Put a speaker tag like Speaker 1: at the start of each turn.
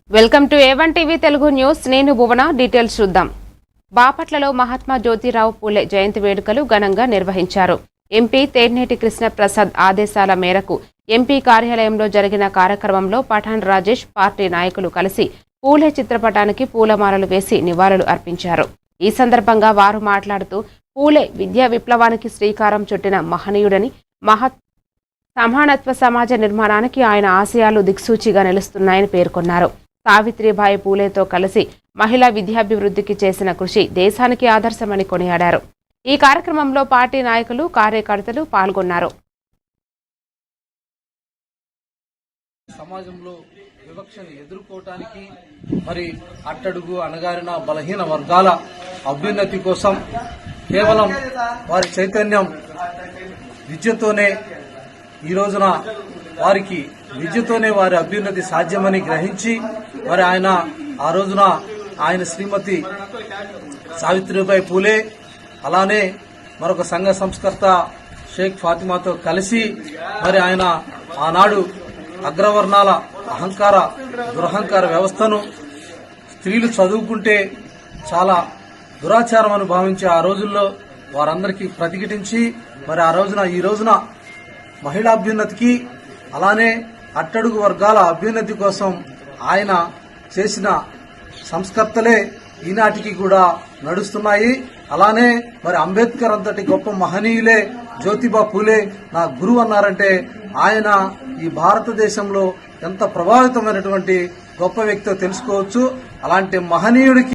Speaker 1: Welcome to A1 TV Telugu news. నేను భువన. Details చూద్దాం. బాపట్లలో మహాత్మా జ్యోతిరావు పూలే జయంతి వేడుకలు ఘనంగా నిర్వహించారు. ఎంపీ తేర్నేటి కృష్ణ ప్రసాద్ ఆదేశాల మేరకు ఎంపీ కార్యాలయంలో జరిగిన కార్యక్రమంలో పఠాన్ రాజేష్ పార్టీ నాయకులు కలిసి పూలే చిత్రపటానికి పూలమాలలు వేసి నివాళులు అర్పించారు. ఈ సందర్భంగా వారు మాట్లాడుతూ పూలే విద్యా విప్లవానికి శ్రీకారం చుట్టిన మహనీయుడని, సమానత్వ సమాజ నిర్మాణానికి ఆయన ఆశయాలు దిక్సూచిగా నిలుస్తున్నాయని పేర్కొన్నారు. సావిత్రిబాయి పూలేతో కలిసి మహిళా విద్యాభివృద్ధికి చేసిన కృషి దేశానికి ఆదర్శమని కొనియాడారు. ఈ కార్యక్రమంలో పార్టీ నాయకులు, కార్యకర్తలు పాల్గొన్నారు.
Speaker 2: సమాజంలో వివక్షను ఎదుర్కోవటానికి మరి అట్టడుగు అణగారిన బలహీన వర్గాల అభ్యున్నతి కోసం కేవలం వారి చైతన్యం విద్యతోనే ఈ రోజున వారికి విద్యతోనే వారి అభ్యున్నతి సాధ్యమని గ్రహించి మరి ఆయన ఆ రోజున ఆయన శ్రీమతి సావిత్రిబాయి పూలే అలానే మరొక సంఘ సంస్కర్త షేక్ ఫాతిమాతో కలిసి మరి ఆయన ఆనాడు అగ్రవర్ణాల అహంకార దురహంకార వ్యవస్థను స్త్రీలు చదువుకుంటే చాలా దురాచారం అని భావించే ఆ రోజుల్లో వారందరికీ ప్రతిఘటించి మరి ఆ రోజున ఈ రోజున మహిళా అభ్యున్నతికి అలానే అట్టడుగు వర్గాల అభ్యున్నతి కోసం ఆయన చేసిన సంస్కర్తలే ఈనాటికి కూడా నడుస్తున్నాయి. అలానే మరి అంబేద్కర్ అంతటి గొప్ప మహనీయులే జ్యోతిబా పూలే నా గురువు అన్నారంటే ఆయన ఈ భారతదేశంలో ఎంత ప్రభావితమైనటువంటి గొప్ప వ్యక్తో తెలుసుకోవచ్చు. అలాంటి మహనీయుడికి